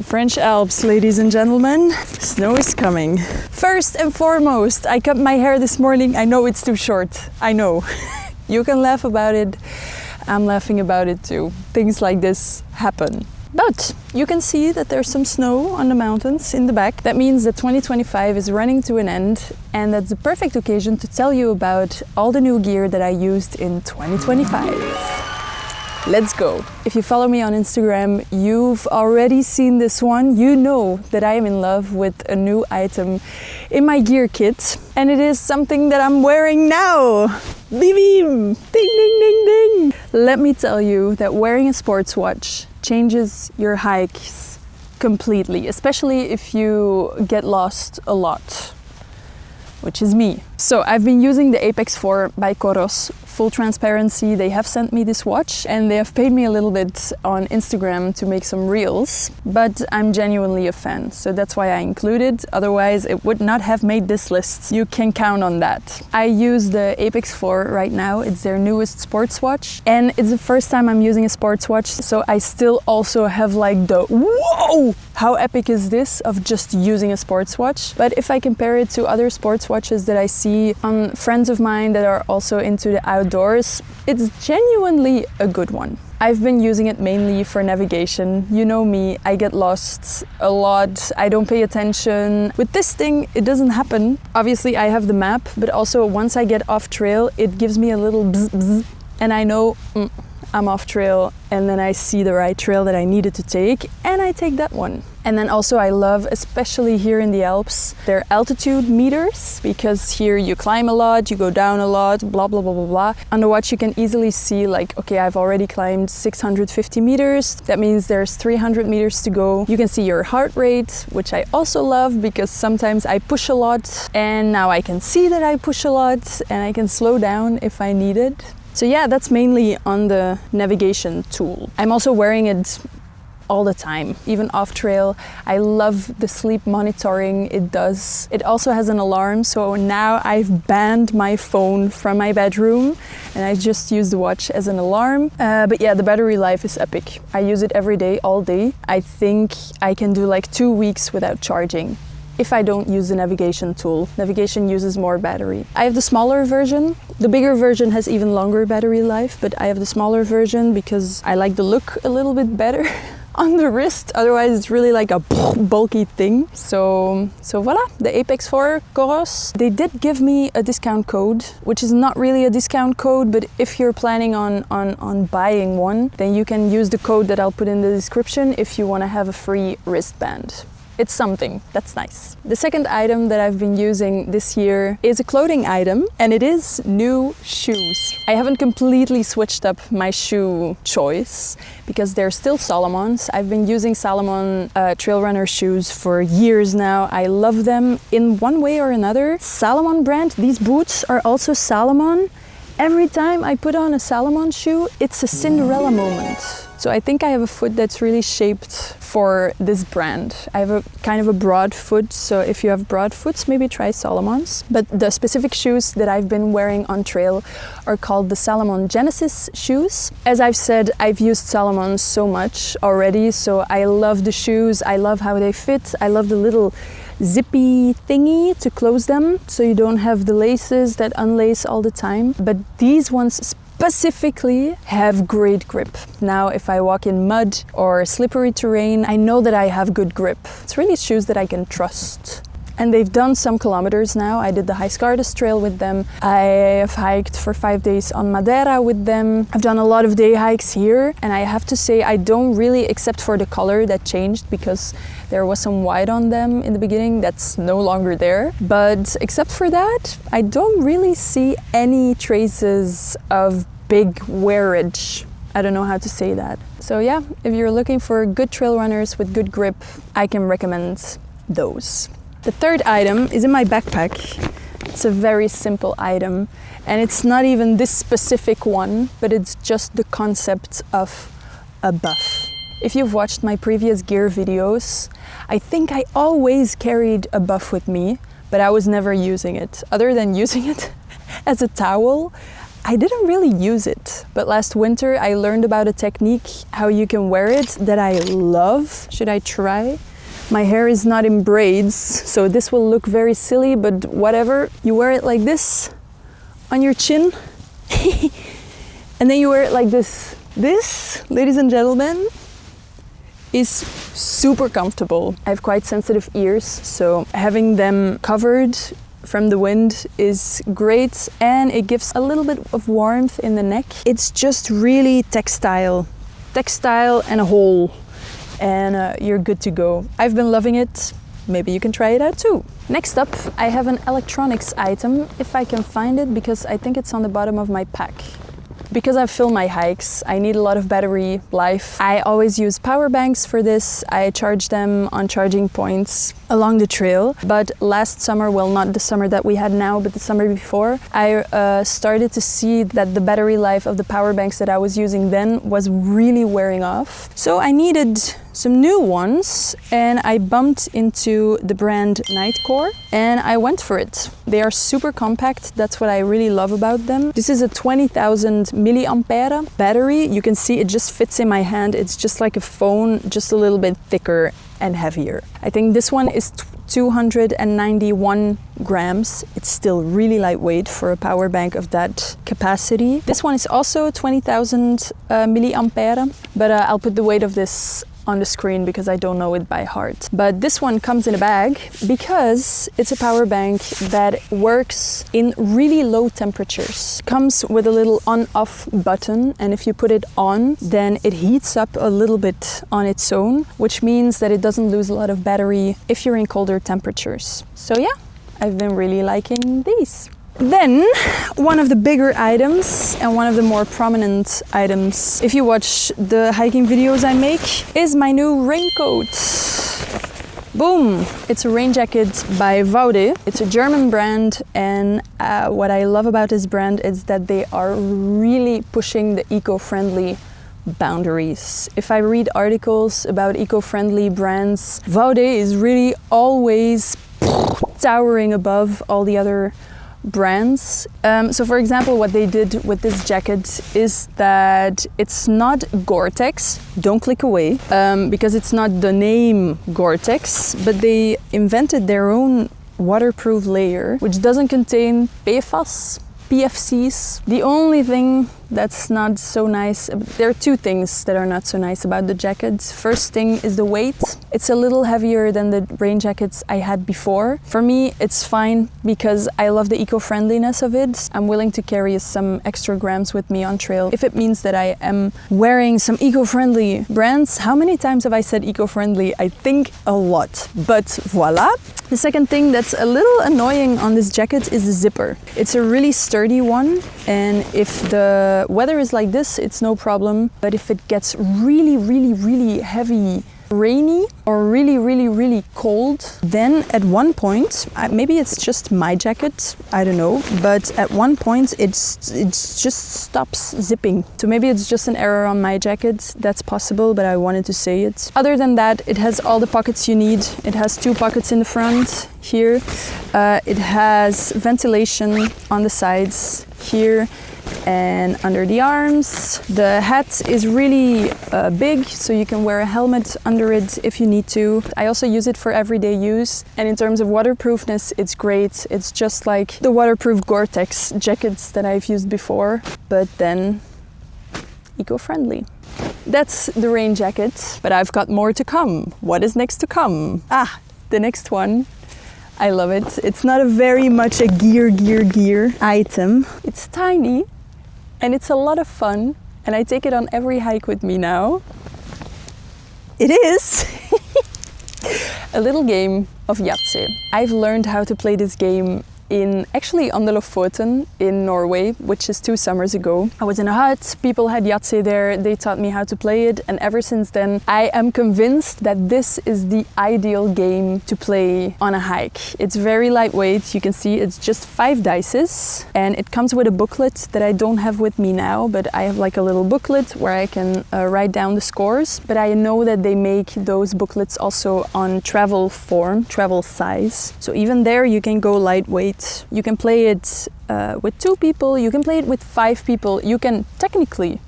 French Alps, ladies and gentlemen. Snow is coming. First and foremost, I cut my hair this morning. I know it's too short. I know. You can laugh about it. I'm laughing about it too. Things like this happen. But you can see that there's some snow on the mountains in the back. That means that 2025 is running to an end, and that's the perfect occasion to tell you about all the new gear that I used in 2025. Let's go! If you follow me on Instagram, you've already seen this one. You know that I am in love with a new item in my gear kit, and it is something that I'm wearing now. Beep beep! Ding ding ding ding! Let me tell you that wearing a sports watch changes your hikes completely, especially if you get lost a lot, which is me. So I've been using the Apex 4 by COROS. Full transparency, they have sent me this watch and they have paid me a little bit on Instagram to make some reels, but I'm genuinely a fan, so that's why I included. Otherwise it would not have made this list. You can count on that. I use the Apex 4 right now. It's their newest sports watch and it's the first time I'm using a sports watch, so I still also have like the whoa! How epic is this of just using a sports watch? But if I compare it to other sports watches that I see on friends of mine that are also into the outdoors, it's genuinely a good one. I've been using it mainly for navigation. You know me, I get lost a lot, I don't pay attention. With this thing, it doesn't happen. Obviously, I have the map, but also once I get off trail, it gives me a little bzz bzz, and I know I'm off trail, and then I see the right trail that I needed to take, and I take that one. And then also I love, especially here in the Alps, their altitude meters, because here you climb a lot, you go down a lot, blah, blah, blah, blah, blah. On the watch you can easily see like, okay, I've already climbed 650 meters. That means there's 300 meters to go. You can see your heart rate, which I also love because sometimes I push a lot, and now I can see that I push a lot and I can slow down if I need it. So yeah, that's mainly on the navigation tool. I'm also wearing it all the time, even off trail. I love the sleep monitoring it does. It also has an alarm, so now I've banned my phone from my bedroom and I just use the watch as an alarm. But yeah, the battery life is epic. I use it every day, all day. I think I can do like 2 weeks without charging if I don't use the navigation tool. Navigation uses more battery. I have the smaller version. The bigger version has even longer battery life, but I have the smaller version because I like the look a little bit better on the wrist. Otherwise it's really like a bulky thing. So voila, the Apex 4 COROS. They did give me a discount code, which is not really a discount code, but if you're planning on buying one, then you can use the code that I'll put in the description if you want to have a free wristband. It's something, that's nice. The second item that I've been using this year is a clothing item, and it is new shoes. I haven't completely switched up my shoe choice because they're still Salomons. I've been using Salomon trail runner shoes for years now. I love them in one way or another. Salomon brand, these boots are also Salomon. Every time I put on a Salomon shoe, it's a Cinderella moment. So I think I have a foot that's really shaped for this brand. I have a kind of a broad foot, so if you have broad foots, maybe try Salomons. But the specific shoes that I've been wearing on trail are called the Salomon Genesis shoes. As I've said, I've used Salomon so much already, so I love the shoes, I love how they fit, I love the little zippy thingy to close them, so you don't have the laces that unlace all the time. But these ones specifically have great grip. Now, if I walk in mud or slippery terrain, I know that I have good grip. It's really shoes that I can trust. And they've done some kilometers now. I did the Highscardas Trail with them. I have hiked for 5 days on Madeira with them. I've done a lot of day hikes here, and I have to say I don't really, except for the color that changed because there was some white on them in the beginning, that's no longer there. But except for that, I don't really see any traces of big wearage. I don't know how to say that. So yeah, if you're looking for good trail runners with good grip, I can recommend those. The third item is in my backpack. It's a very simple item, and it's not even this specific one, but it's just the concept of a buff. If you've watched my previous gear videos, I think I always carried a buff with me, but I was never using it. Other than using it as a towel, I didn't really use it, but last winter I learned about a technique how you can wear it that I love. Should I try? My hair is not in braids, so this will look very silly, but whatever. You wear it like this on your chin, and then you wear it like this. This, ladies and gentlemen, is super comfortable. I have quite sensitive ears, so having them covered from the wind is great, and it gives a little bit of warmth in the neck. It's just really textile and a hole, and you're good to go. I've been loving it. Maybe you can try it out too. Next up, I have an electronics item, if I can find it, because I think it's on the bottom of my pack. Because I film my hikes, I need a lot of battery life. I always use power banks for this. I charge them on charging points along the trail. But last summer, well, not the summer that we had now, but the summer before, I started to see that the battery life of the power banks that I was using then was really wearing off. So I needed some new ones, and I bumped into the brand Nitecore, and I went for it. They are super compact. That's what I really love about them. This is a 20,000 milliampere battery. You can see it just fits in my hand. It's just like a phone, just a little bit thicker and heavier. I think this one is 291 grams. It's still really lightweight for a power bank of that capacity. This one is also 20,000 milliampere, but I'll put the weight of this on the screen because I don't know it by heart. But this one comes in a bag because it's a power bank that works in really low temperatures. Comes with a little on-off button, and if you put it on, then it heats up a little bit on its own, which means that it doesn't lose a lot of battery if you're in colder temperatures. So yeah, I've been really liking these. Then, one of the bigger items and one of the more prominent items, if you watch the hiking videos I make, is my new raincoat. Boom! It's a rain jacket by VAUDE. It's a German brand, and what I love about this brand is that they are really pushing the eco-friendly boundaries. If I read articles about eco-friendly brands, VAUDE is really always towering above all the other brands. So for example, what they did with this jacket is that it's not Gore-Tex, don't click away, because it's not the name Gore-Tex, but they invented their own waterproof layer, which doesn't contain PFAS, PFCs. The only thing that's not so nice, there are two things that are not so nice about the jacket. First thing is the weight. It's a little heavier than the rain jackets I had before. For me, it's fine because I love the eco-friendliness of it. I'm willing to carry some extra grams with me on trail if it means that I am wearing some eco-friendly brands. How many times have I said eco-friendly? I think a lot, but voila. The second thing that's a little annoying on this jacket is the zipper. It's a really sturdy one, and if the weather is like this, it's no problem. But if it gets really heavy, rainy, or really cold, then at one point, maybe it's just my jacket, I don't know, but at one point it just stops zipping. So maybe it's just an error on my jacket, that's possible, but I wanted to say it. Other than that, it has all the pockets you need. It has two pockets in the front here. It has ventilation on the sides here and under the arms. The hat is really big, so you can wear a helmet under it if you need to. I also use it for everyday use, and in terms of waterproofness, it's great. It's just like the waterproof Gore-Tex jackets that I've used before, but then eco-friendly. That's the rain jacket, but I've got more to come. What is next to come? The next one. I love it. It's not a very much a gear item. It's tiny and it's a lot of fun, and I take it on every hike with me now. It is a little game of Yahtzee. I've learned how to play this game actually on the Lofoten in Norway, which is 2 summers ago. I was in a hut, people had Yahtzee there, they taught me how to play it, and ever since then I am convinced that this is the ideal game to play on a hike. It's very lightweight, you can see it's just 5 dices, and it comes with a booklet that I don't have with me now, but I have like a little booklet where I can write down the scores, but I know that they make those booklets also on travel form, travel size. So even there you can go lightweight. it. You can play it with 2 people, you can play it with 5 people, you can technically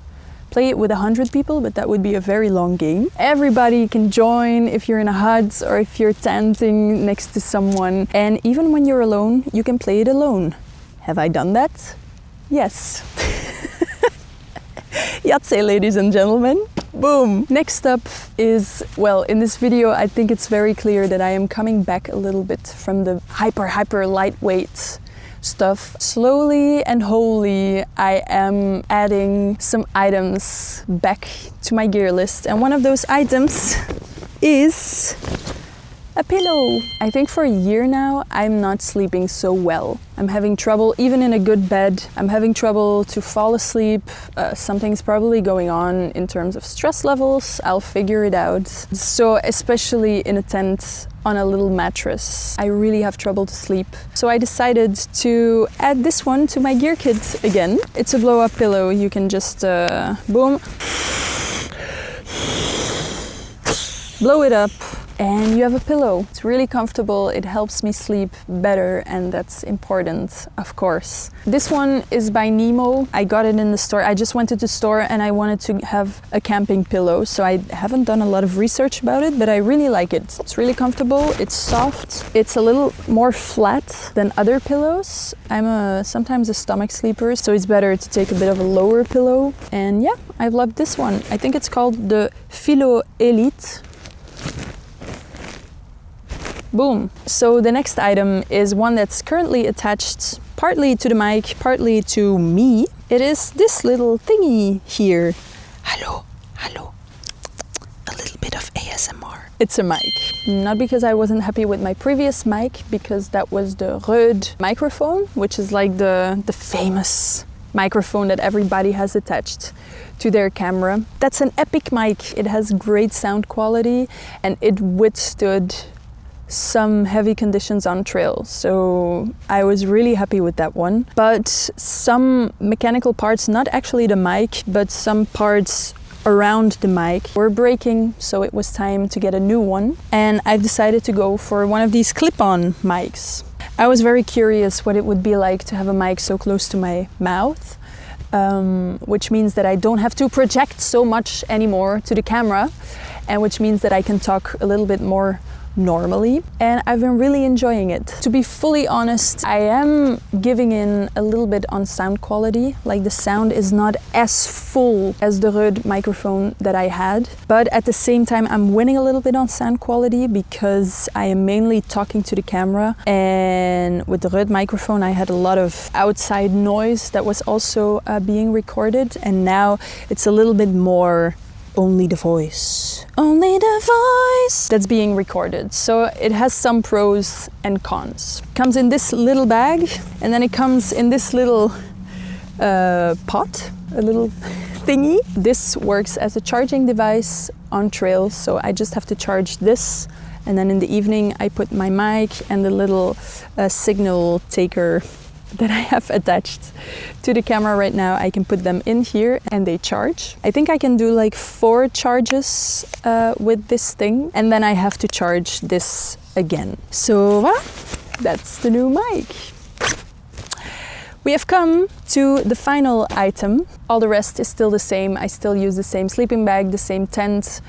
play it with 100 people, but that would be a very long game. Everybody can join if you're in a hut or if you're tenting next to someone. And even when you're alone, you can play it alone. Have I done that? Yes. Yahtzee, ladies and gentlemen. Boom! Next up is, well, in this video I think it's very clear that I am coming back a little bit from the hyper lightweight stuff. Slowly and wholly I am adding some items back to my gear list, and one of those items is a pillow. I think for a year now I'm not sleeping so well. I'm having trouble, even in a good bed, I'm having trouble to fall asleep. Something's probably going on in terms of stress levels. I'll figure it out. So especially in a tent on a little mattress, I really have trouble to sleep. So I decided to add this one to my gear kit again. It's a blow-up pillow. You can just boom, blow it up, and you have a pillow. It's really comfortable, it helps me sleep better, and that's important, of course. This one is by Nemo. I got it in the store. I just went to the store and I wanted to have a camping pillow, so I haven't done a lot of research about it, but I really like it. It's really comfortable, it's soft, it's a little more flat than other pillows. I'm sometimes a stomach sleeper, so it's better to take a bit of a lower pillow. And yeah, I've loved this one. I think it's called the Philo Elite. Boom. So the next item is one that's currently attached partly to the mic, partly to me. It is this little thingy here. Hello, hello. A little bit of ASMR. It's a mic. Not because I wasn't happy with my previous mic, because that was the VAUDE microphone, which is like the famous microphone that everybody has attached to their camera. That's an epic mic. It has great sound quality and it withstood some heavy conditions on trail, so I was really happy with that one. But some mechanical parts, not actually the mic, but some parts around the mic were breaking, so it was time to get a new one, and I've decided to go for one of these clip-on mics. I was very curious what it would be like to have a mic so close to my mouth, which means that I don't have to project so much anymore to the camera, and which means that I can talk a little bit more normally, and I've been really enjoying it. To be fully honest, I am giving in a little bit on sound quality. Like, the sound is not as full as the VAUDE microphone that I had, but at the same time I'm winning a little bit on sound quality because I am mainly talking to the camera, and with the VAUDE microphone I had a lot of outside noise that was also being recorded, and now it's a little bit more only the voice that's being recorded. So it has some pros and cons. Comes in this little bag, and then it comes in this little pot, a little thingy. This works as a charging device on trail, so I just have to charge this, and then in the evening I put my mic and the little signal taker that I have attached to the camera right now. I can put them in here and they charge. I think I can do like 4 charges with this thing, and then I have to charge this again. So that's the new mic. We have come to the final item. All the rest is still the same. I still use the same sleeping bag, the same tent,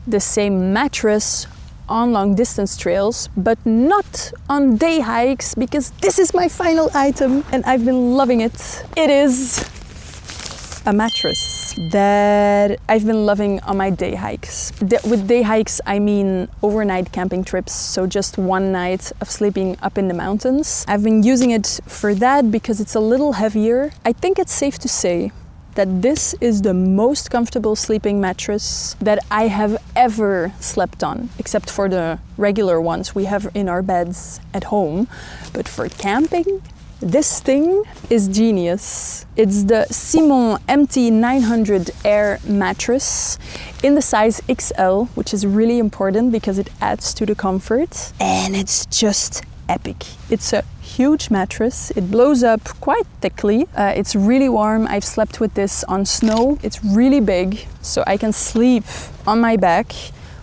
the same mattress on long distance trails, but not on day hikes, because this is my final item and I've been loving it. It is a mattress that I've been loving on my day hikes. With day hikes I mean overnight camping trips, so just one night of sleeping up in the mountains. I've been using it for that because it's a little heavier. I think it's safe to say that this is the most comfortable sleeping mattress that I have ever slept on, except for the regular ones we have in our beds at home. But for camping, this thing is genius. It's the Salomon MT900 Air Mattress in the size XL, which is really important because it adds to the comfort, and it's just epic. It's a huge mattress. It blows up quite thickly. It's really warm. I've slept with this on snow. It's really big, so I can sleep on my back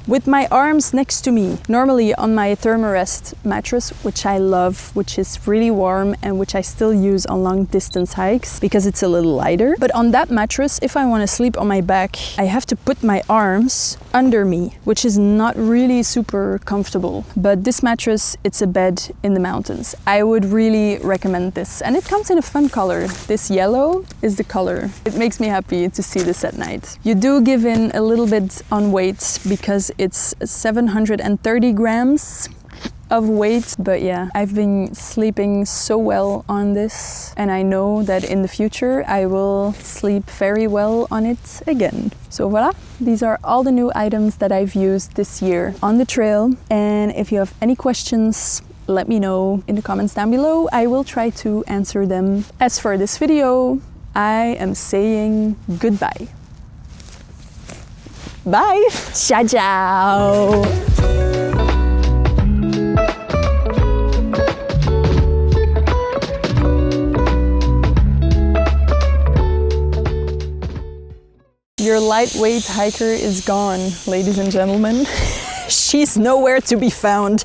with my arms next to me. Normally on my Thermarest mattress, which I love, which is really warm and which I still use on long distance hikes because it's a little lighter. But on that mattress, if I want to sleep on my back, I have to put my arms under me, which is not really super comfortable. But this mattress, it's a bed in the mountains. I would really recommend this. And it comes in a fun color. This yellow is the color. It makes me happy to see this at night. You do give in a little bit on weight because it's 730 grams of weight, but yeah, I've been sleeping so well on this, and I know that in the future I will sleep very well on it again. So voila, these are all the new items that I've used this year on the trail, and if you have any questions, let me know in the comments down below. I will try to answer them. As for this video, I am saying goodbye. Bye! Ciao, ciao! Your lightweight hiker is gone, ladies and gentlemen. She's nowhere to be found.